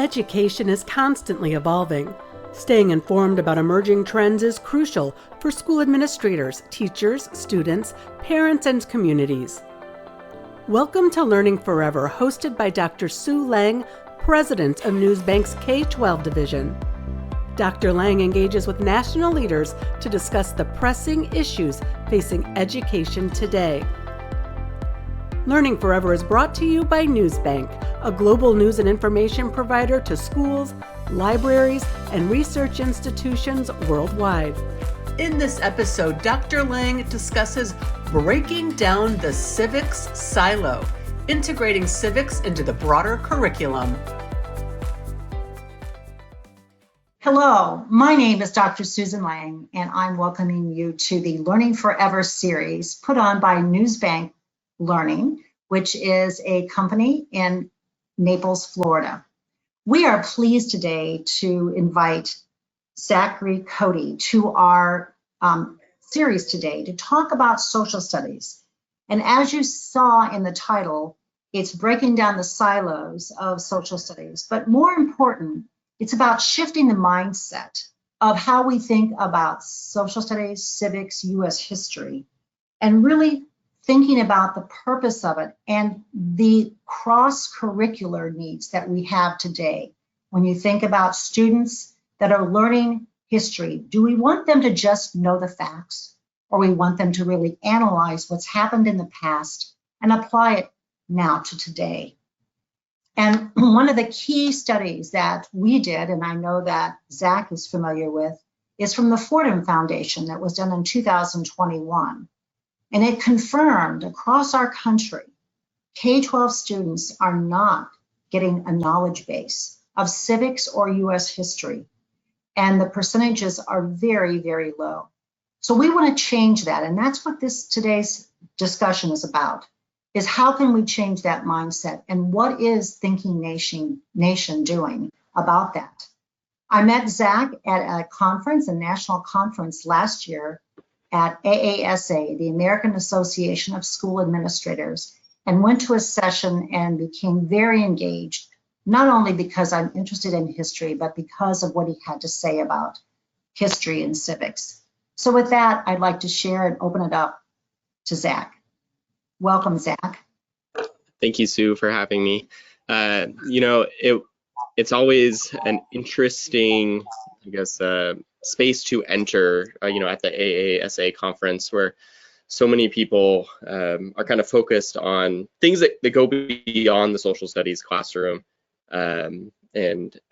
Education is constantly evolving. Staying informed about emerging trends is crucial for school administrators, teachers, students, parents, and communities. Welcome to Learning Forever, hosted by Dr. Sue Lang, President of NewsBank's K-12 division. Dr. Lang engages with national leaders to discuss the pressing issues facing education today. Learning Forever is brought to you by NewsBank, a global news and information provider to schools, libraries, and research institutions worldwide. In this episode, Dr. Lang discusses breaking down the civics silo, integrating civics into the broader curriculum. Hello, my name is Dr. Susan Lang, and I'm welcoming you to the Learning Forever series put on by NewsBank Learning, which is a company in Naples, Florida. We are pleased today to invite Zach Cote to our series today to talk about social studies. And as you saw in the title, it's breaking down the silos of social studies, but more important, it's about shifting the mindset of how we think about social studies, civics, US history, and really thinking about the purpose of it and the cross-curricular needs that we have today. When you think about students that are learning history, do we want them to just know the facts, or we want them to really analyze what's happened in the past and apply it now to today? And one of the key studies that we did, and I know that Zach is familiar with, is from the Fordham Foundation that was done in 2021. And it confirmed across our country, K-12 students are not getting a knowledge base of civics or US history. And the percentages are very, very low. So we want to change that. And that's what today's discussion is about, is how can we change that mindset? And what is Thinking Nation doing about that? I met Zach at a conference, a national conference last year, at AASA, the American Association of School Administrators, and went to a session and became very engaged, not only because I'm interested in history, but because of what he had to say about history and civics. So with that, I'd like to share and open it up to Zach. Welcome, Zach. Thank you, Sue, for having me. It's always an interesting, space to enter, at the AASA conference, where so many people are kind of focused on things that go beyond the social studies classroom, and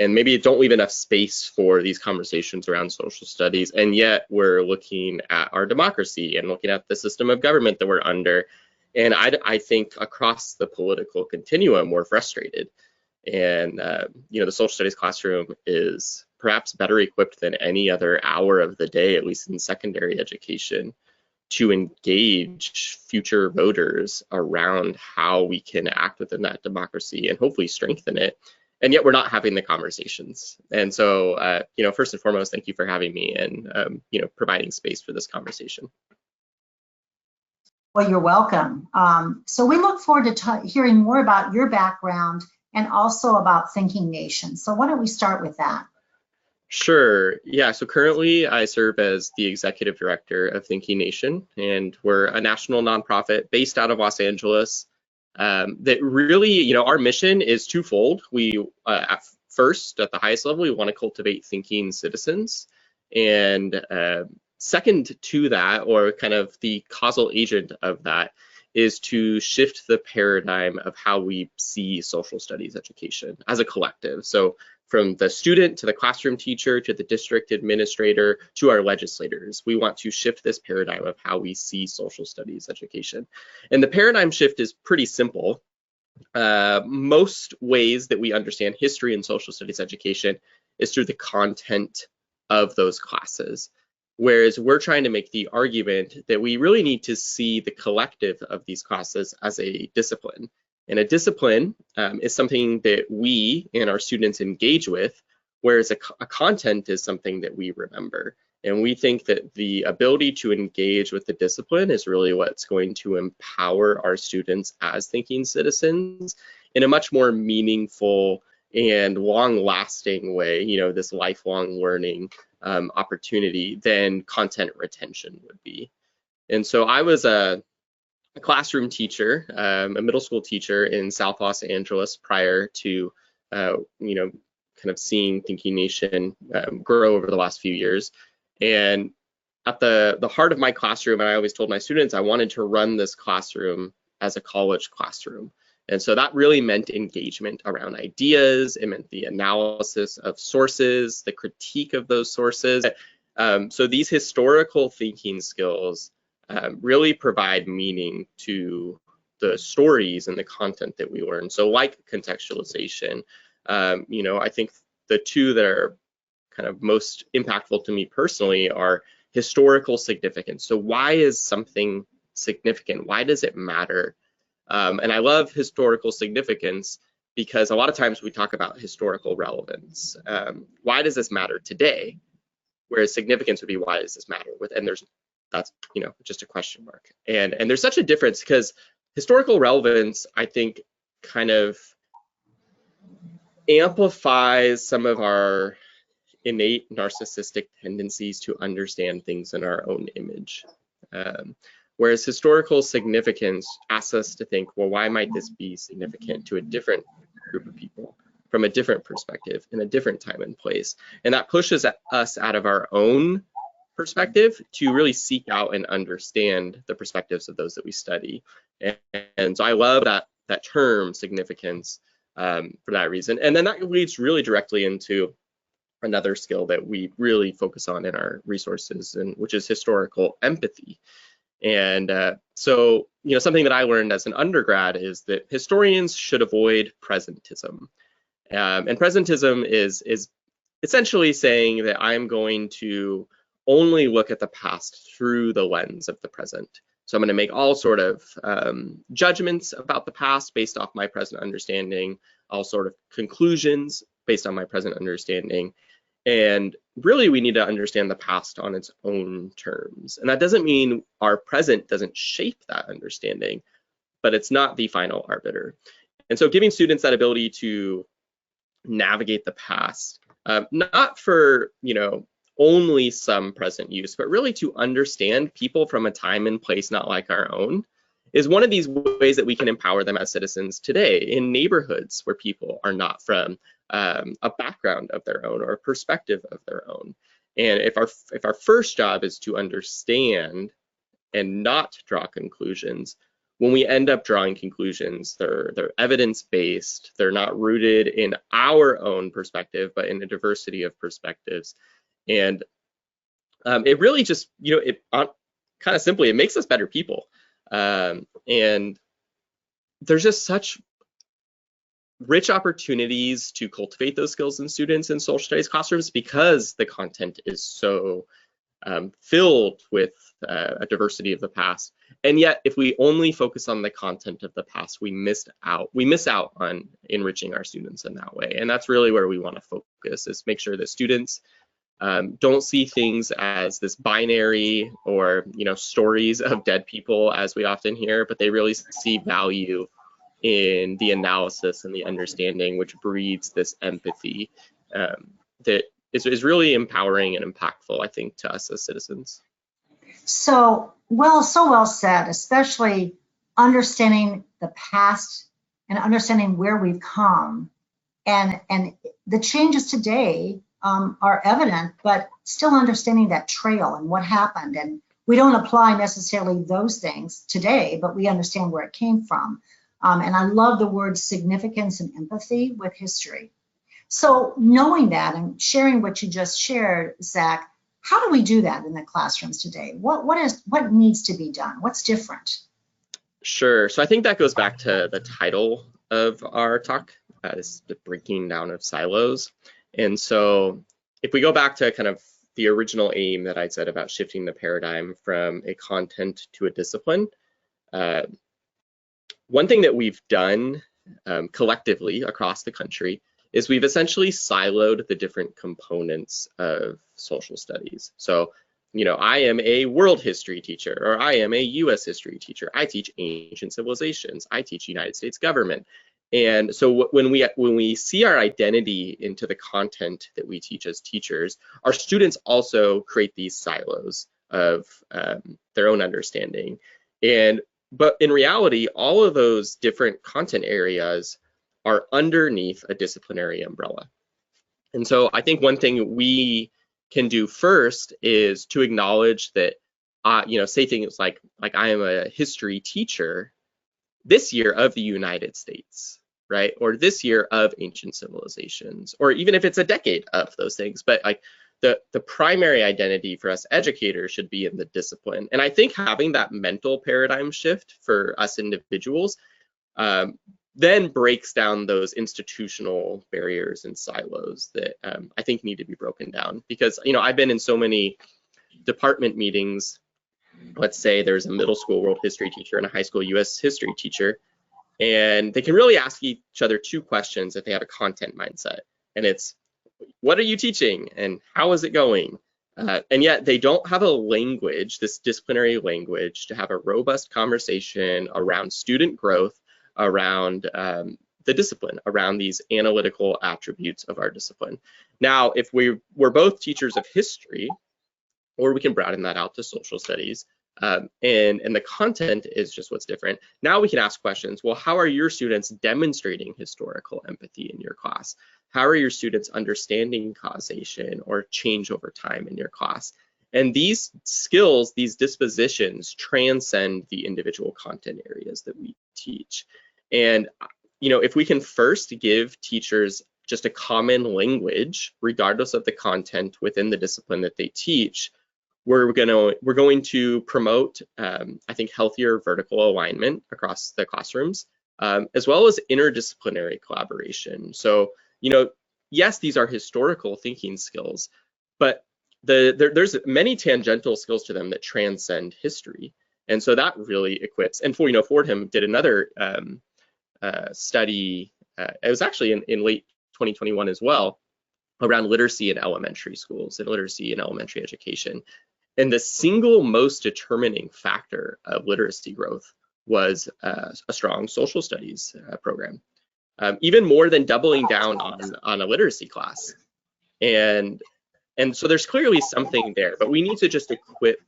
maybe don't leave enough space for these conversations around social studies. And yet we're looking at our democracy and looking at the system of government that we're under. And I think across the political continuum, we're frustrated. And, the social studies classroom is perhaps better equipped than any other hour of the day, at least in secondary education, to engage future voters around how we can act within that democracy and hopefully strengthen it. And yet we're not having the conversations. And so, first and foremost, thank you for having me and, providing space for this conversation. Well, you're welcome. So we look forward to hearing more about your background and also about Thinking Nation. So why don't we start with that? Sure. Yeah. So currently I serve as the executive director of Thinking Nation, and we're a national nonprofit based out of Los Angeles that really, our mission is twofold. We, at the highest level, we want to cultivate thinking citizens. And second to that, or kind of the causal agent of that, is to shift the paradigm of how we see social studies education as a collective. So from the student to the classroom teacher to the district administrator to our legislators, we want to shift this paradigm of how we see social studies education. And the paradigm shift is pretty simple. Most ways that we understand history and social studies education is through the content of those classes. Whereas we're trying to make the argument that we really need to see the collective of these classes as a discipline. And a discipline is something that we and our students engage with, whereas a content is something that we remember. And we think that the ability to engage with the discipline is really what's going to empower our students as thinking citizens in a much more meaningful and long-lasting way, this lifelong learning opportunity than content retention would be. And so I was a classroom teacher, a middle school teacher in South Los Angeles prior to, kind of seeing Thinking Nation grow over the last few years. And at the heart of my classroom, and I always told my students I wanted to run this classroom as a college classroom. And so that really meant engagement around ideas. It meant the analysis of sources, the critique of those sources. So these historical thinking skills really provide meaning to the stories and the content that we learn. So like contextualization, I think the two that are kind of most impactful to me personally are historical significance. So why is something significant? Why does it matter? And I love historical significance because a lot of times we talk about historical relevance. Why does this matter today? Whereas significance would be, why does this matter? That's just a question mark. And there's such a difference because historical relevance, I think, kind of amplifies some of our innate narcissistic tendencies to understand things in our own image. Whereas historical significance asks us to think, well, why might this be significant to a different group of people from a different perspective in a different time and place? And that pushes us out of our own perspective to really seek out and understand the perspectives of those that we study. And so I love that term significance for that reason. And then that leads really directly into another skill that we really focus on in our resources, and which is historical empathy. And so, something that I learned as an undergrad is that historians should avoid presentism. And presentism is essentially saying that I'm going to only look at the past through the lens of the present. So I'm going to make all sort of judgments about the past based off my present understanding, all sort of conclusions based on my present understanding. And really, we need to understand the past on its own terms. And that doesn't mean our present doesn't shape that understanding, but it's not the final arbiter. And so giving students that ability to navigate the past, not for, only some present use, but really to understand people from a time and place not like our own, is one of these ways that we can empower them as citizens today in neighborhoods where people are not from a background of their own or a perspective of their own. And if our first job is to understand and not draw conclusions, when we end up drawing conclusions, they're evidence-based, they're not rooted in our own perspective, but in a diversity of perspectives. And it really just, kind of simply, it makes us better people. And there's just such rich opportunities to cultivate those skills in students in social studies classrooms because the content is so filled with a diversity of the past. And yet, if we only focus on the content of the past, we miss out on enriching our students in that way. And that's really where we want to focus, is make sure that students don't see things as this binary or stories of dead people as we often hear, but they really see value in the analysis and the understanding, which breeds this empathy that is really empowering and impactful, I think, to us as citizens. So well said, especially understanding the past and understanding where we've come, and the changes today are evident, but still understanding that trail and what happened. And we don't apply necessarily those things today, but we understand where it came from. And I love the words significance and empathy with history. So knowing that and sharing what you just shared, Zach, how do we do that in the classrooms today? What needs to be done? What's different? Sure. So I think that goes back to the title of our talk, is the breaking down of silos. And so if we go back to kind of the original aim that I said about shifting the paradigm from a content to a discipline, one thing that we've done collectively across the country is we've essentially siloed the different components of social studies. So, I am a world history teacher, or I am a US history teacher. I teach ancient civilizations. I teach United States government. And so when we see our identity into the content that we teach as teachers, our students also create these silos of their own understanding. But in reality, all of those different content areas are underneath a disciplinary umbrella. And so I think one thing we can do first is to acknowledge that, say things like I am a history teacher this year of the United States, right? Or this year of ancient civilizations, or even if it's a decade of those things. But like the primary identity for us educators should be in the discipline. And I think having that mental paradigm shift for us individuals then breaks down those institutional barriers and silos that I think need to be broken down. Because, I've been in so many department meetings. Let's say there's a middle school world history teacher and a high school US history teacher, and they can really ask each other two questions if they have a content mindset. And it's, what are you teaching and how is it going? And yet they don't have a language, this disciplinary language, to have a robust conversation around student growth, around the discipline, around these analytical attributes of our discipline. Now, if we're both teachers of history, or we can broaden that out to social studies, and the content is just what's different. Now we can ask questions. Well, how are your students demonstrating historical empathy in your class? How are your students understanding causation or change over time in your class? And these skills, these dispositions, transcend the individual content areas that we teach. And if we can first give teachers just a common language, regardless of the content within the discipline that they teach, we're going to promote, I think, healthier vertical alignment across the classrooms, as well as interdisciplinary collaboration. So, yes, these are historical thinking skills, but there's many tangential skills to them that transcend history. And so that really equips. And Fordham did another study, it was actually in late 2021 as well, around literacy in elementary schools and literacy in elementary education. And the single most determining factor of literacy growth was a strong social studies program, even more than doubling down on a literacy class. And so there's clearly something there, but we need to just equip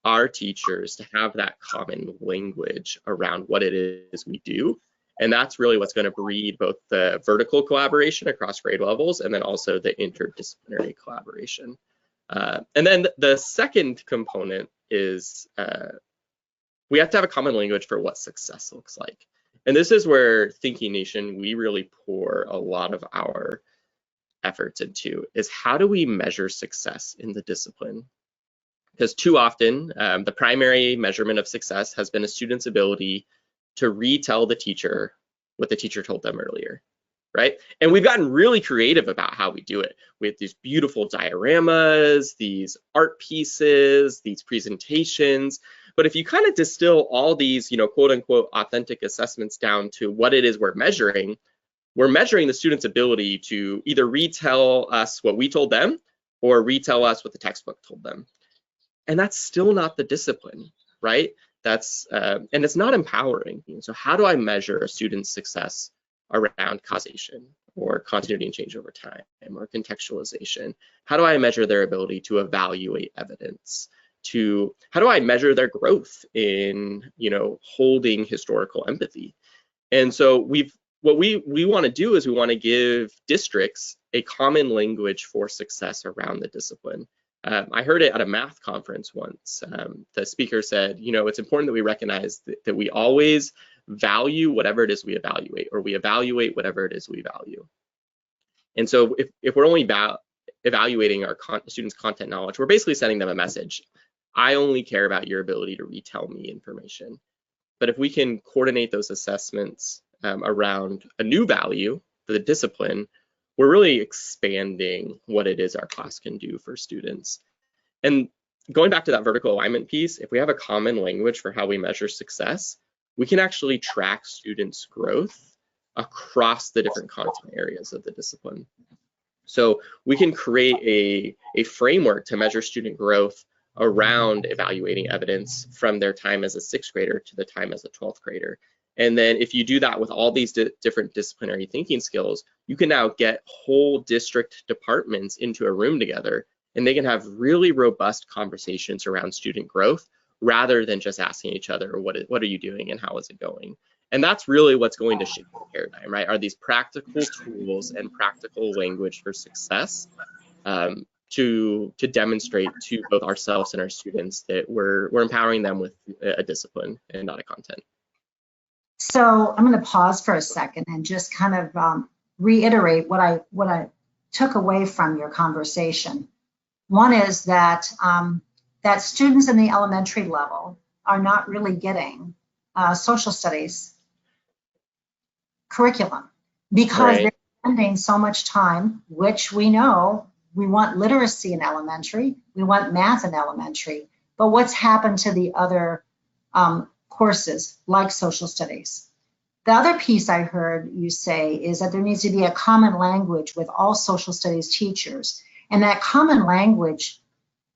our teachers to have that common language around what it is we do. And that's really what's going to breed both the vertical collaboration across grade levels and then also the interdisciplinary collaboration. And then the second component is we have to have a common language for what success looks like. And this is where Thinking Nation, we really pour a lot of our efforts into, is how do we measure success in the discipline? Because too often, the primary measurement of success has been a student's ability to retell the teacher what the teacher told them earlier, right? And we've gotten really creative about how we do it. We have these beautiful dioramas, these art pieces, these presentations. But if you kind of distill all these, quote unquote, authentic assessments down to what it is we're measuring the student's ability to either retell us what we told them or retell us what the textbook told them. And that's still not the discipline, right? That's and it's not empowering. So how do I measure a student's success around causation or continuity and change over time or contextualization? How do I measure their ability to evaluate evidence? How do I measure their growth in, holding historical empathy? And so what we want to do is we want to give districts a common language for success around the discipline. I heard it at a math conference once. The speaker said, it's important that we recognize that we always value whatever it is we evaluate, or we evaluate whatever it is we value. And so if we're only evaluating our students' content knowledge, we're basically sending them a message. I only care about your ability to retell me information. But if we can coordinate those assessments around a new value for the discipline, we're really expanding what it is our class can do for students. And going back to that vertical alignment piece, if we have a common language for how we measure success, we can actually track students' growth across the different content areas of the discipline. So we can create a framework to measure student growth around evaluating evidence from their time as a 6th grader to the time as a 12th grader. And then if you do that with all these different disciplinary thinking skills, you can now get whole district departments into a room together, and they can have really robust conversations around student growth rather than just asking each other, what are you doing and how is it going? And that's really what's going to shape the paradigm, right? Are these practical tools and practical language for success to demonstrate to both ourselves and our students that we're empowering them with a discipline and not a content. So I'm going to pause for a second and just kind of reiterate what I took away from your conversation. One is that that students in the elementary level are not really getting social studies curriculum because they're spending so much time, which we know we want literacy in elementary, we want math in elementary, but what's happened to the other courses like social studies? The other piece I heard you say is that there needs to be a common language with all social studies teachers, and that common language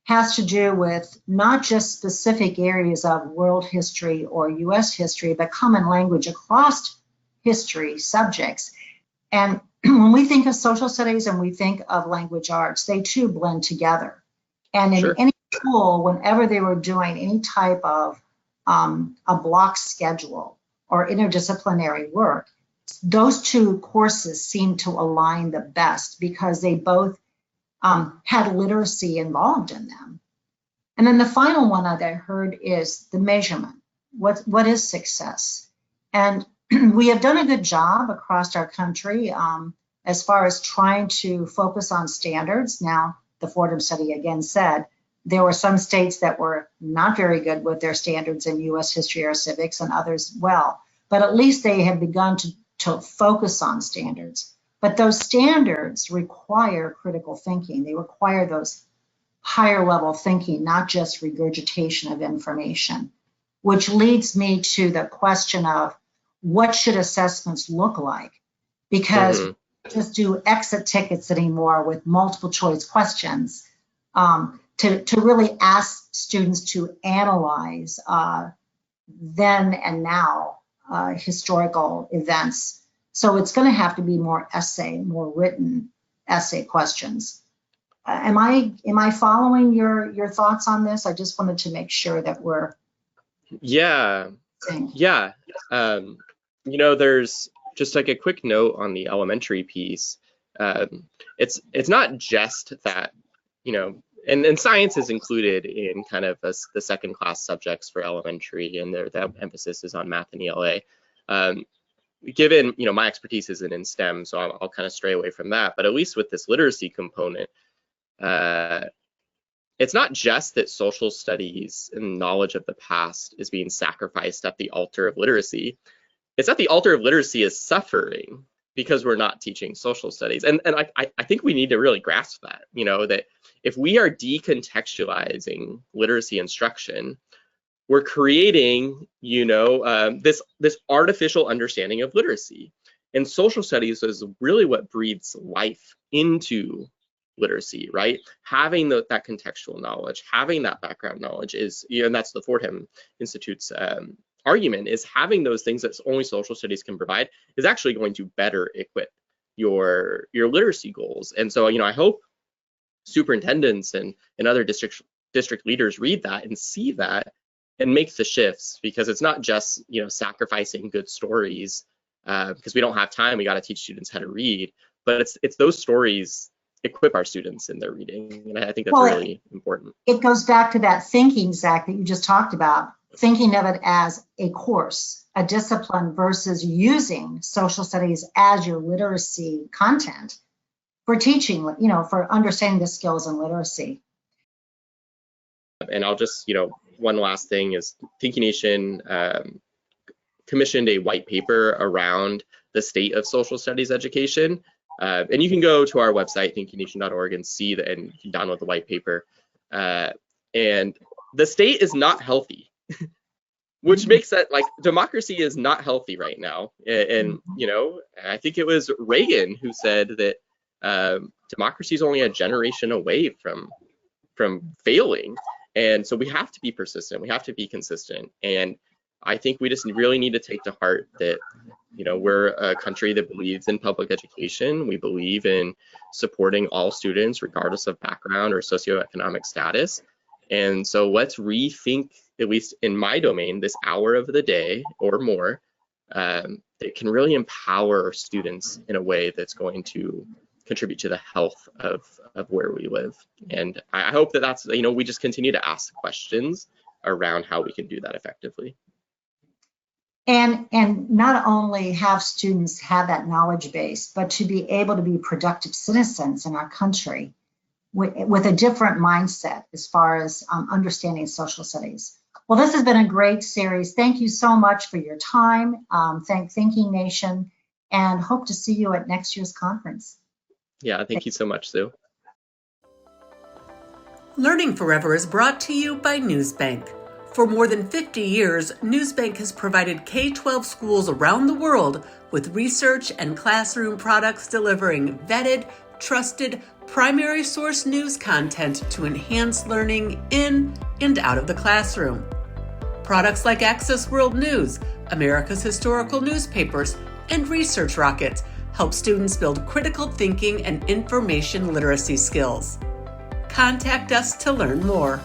has to do with not just specific areas of world history or US history, but common language across history subjects. And when we think of social studies and we think of language arts, they too blend together. And in any school, whenever they were doing any type of a block schedule or interdisciplinary work, those two courses seem to align the best because they both had literacy involved in them. And then the final one that I heard is the measurement. What is success? And we have done a good job across our country as far as trying to focus on standards. Now, the Fordham study again said there were some states that were not very good with their standards in US history or civics and others well, but at least they have begun to focus on standards. But those standards require critical thinking. They require those higher level thinking, not just regurgitation of information, which leads me to the question of what should assessments look like? Because we don't just do exit tickets anymore with multiple choice questions to really ask students to analyze then and now historical events. So it's going to have to be more written essay questions. Am I following your thoughts on this? I just wanted to make sure that we're. Yeah. You know, there's just like a quick note on the elementary piece. It's not just that, you know, and science is included in kind of the second class subjects for elementary, and the emphasis is on math and ELA. Given, you know, my expertise isn't in STEM, so I'll kind of stray away from that. But at least with this literacy component, it's not just that social studies and knowledge of the past is being sacrificed at the altar of literacy. It's that the altar of literacy is suffering because we're not teaching social studies. And I think we need to really grasp that, you know, that if we are decontextualizing literacy instruction, we're creating, you know, this artificial understanding of literacy. And social studies is really what breathes life into literacy, right? Having that contextual knowledge, having that background knowledge is, you know, and that's the Fordham Institute's argument, is having those things that only social studies can provide is actually going to better equip your literacy goals. And so, you know, I hope superintendents and other district leaders read that and see that and make the shifts, because it's not just, you know, sacrificing good stories because we don't have time, we got to teach students how to read, but it's those stories equip our students in their reading, and I think that's really important. It goes back to that thinking, Zach, that you just talked about, thinking of it as a course, a discipline, versus using social studies as your literacy content for teaching, you know, for understanding the skills in literacy. And I'll just, you know, one last thing is Thinking Nation commissioned a white paper around the state of social studies education. And you can go to our website, thinkingnation.org, and see that, and you can download the white paper. And the state is not healthy, which makes that, like, democracy is not healthy right now. And you know, I think it was Reagan who said that democracy is only a generation away from failing. And so we have to be persistent, we have to be consistent. And I think we just really need to take to heart that, we're a country that believes in public education. We believe in supporting all students, regardless of background or socioeconomic status. And so let's rethink, at least in my domain, this hour of the day or more that can really empower students in a way that's going to contribute to the health of where we live. And I hope that that's, we just continue to ask questions around how we can do that effectively. And not only have students have that knowledge base, but to be able to be productive citizens in our country with a different mindset as far as understanding social studies. Well, this has been a great series. Thank you so much for your time. Thank Thinking Nation, and hope to see you at next year's conference. Yeah, thank you so much, Sue. Learning Forever is brought to you by NewsBank. For more than 50 years, NewsBank has provided K-12 schools around the world with research and classroom products delivering vetted, trusted, primary source news content to enhance learning in and out of the classroom. Products like Access World News, America's Historical Newspapers, and Research Rockets help students build critical thinking and information literacy skills. Contact us to learn more.